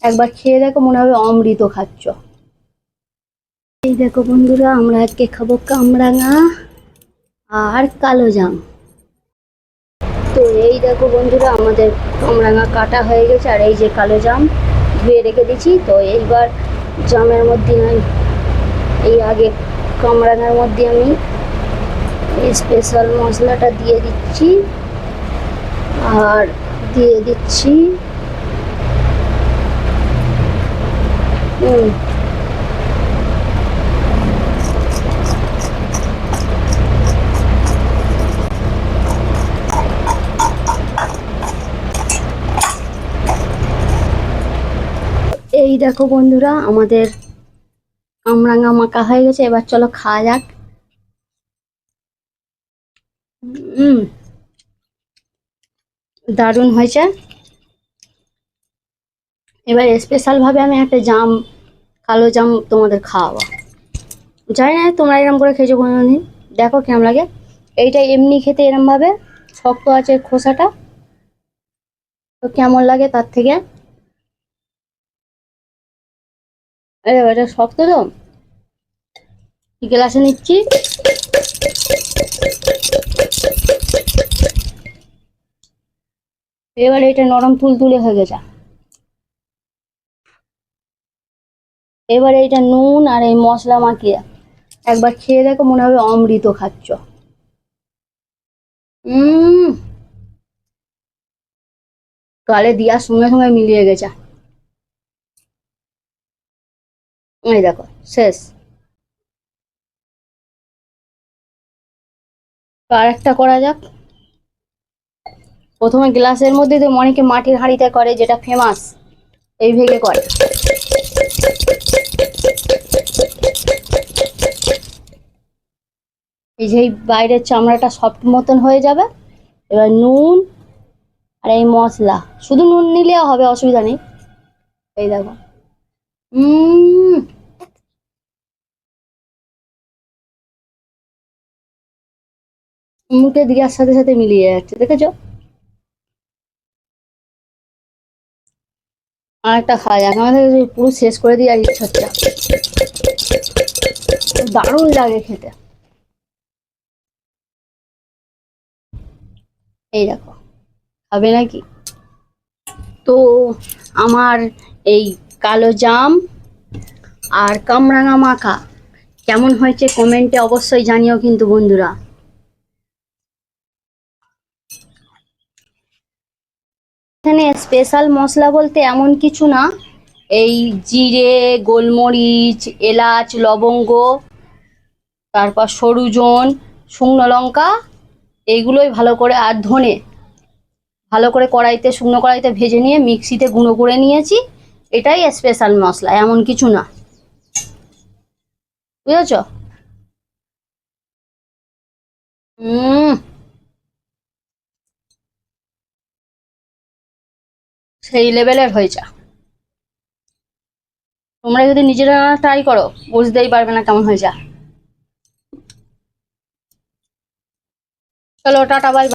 একবার খেয়ে দেখো, মনে হবে অমৃত খাচ্ছ। এই দেখো বন্ধুরা, আমরা আজকে খাবো কামরাঙা আর কালো জাম। তো এই দেখো বন্ধুরা, আমাদের কামরাঙা কাটা হয়ে গেছে, আর এই যে কালো জাম ধুয়ে রেখে দিচ্ছি। তো এইবার জামের মধ্যে আমি এই আগে কামরাঙার মধ্যে আমি এই স্পেশাল মশলাটা দিয়ে দিচ্ছি, আর দিয়ে দিচ্ছি এই দেখো বন্ধুরা, আমাদের কামরাঙা মাখা হয়ে গেছে। এবার চলো খাওয়া যাক। দারুণ হয়েছে। এবার স্পেশাল ভাবে আমি একটা জাম, কালো জাম তোমাদের খাওয়াবো। জানি না তোমরা এরকম করে খেয়েছো কোনোদিন, দেখো কেমন লাগে। এইটা এমনি খেতে এরম ভাবে শক্ত আছে খোসাটা, তো কেমন লাগে তার থেকে। এটা শক্ত তো, গ্লাসে নিচ্ছি। এবার এটা নরম তুলতুলে হয়ে গেছে। এবার এইটা নুন আর এই মশলা মাখিয়ে একবার খেয়ে দেখো, মনে হবে অমৃত খাচ্ছ। গালে দেওয়ার সঙ্গে সঙ্গে মিলিয়ে গেছে। এই দেখো শেষ। আর একটা করা যাক। প্রথমে গ্লাসের মধ্যে তো অনেকে মাটির হাঁড়িতে করে, যেটা ফেমাস, এই ভেগে করে। এই যে বাইরের চামড়াটা সফট মতন হয়ে যাবে। এবার নুন আর এই মশলা, শুধু নুন নিলেও হবে, অসুবিধা নেই। এই দেখো, মুখে দেওয়ার সাথে সাথে মিলিয়ে যাচ্ছে, দেখেছো। আর একটা খাওয়া যাক, আমাদের পুরো শেষ করে দিয়ে আর ইচ্ছা হচ্ছে। দারুণ লাগে খেতে। এই দেখো, খাবে নাকি? তো আমার এই কালো জাম আর কামরাঙা মাখা কেমন হয়েছে কমেন্টে অবশ্যই জানিও কিন্তু বন্ধুরা। এখানে স্পেশাল মশলা বলতে এমন কিছু না, এই জিরে, গোলমরিচ, এলাচ, লবঙ্গ, তারপর সরুজন, শুকনো লঙ্কা, এইগুলোই ভালো করে, আর ধনে ভালো করে কড়াইতে, শুকনো কড়াইতে ভেজে নিয়ে মিক্সিতে গুঁড়ো করে নিয়েছি। এটাই স্পেশাল মশলা, এমন কিছু না, বুঝেছ। সেই লেভেলের হয়েছে। তোমরা যদি নিজেরা ট্রাই করো, বুঝতেই পারবে না কেমন হয়েছে। চলো টাটা, বাই।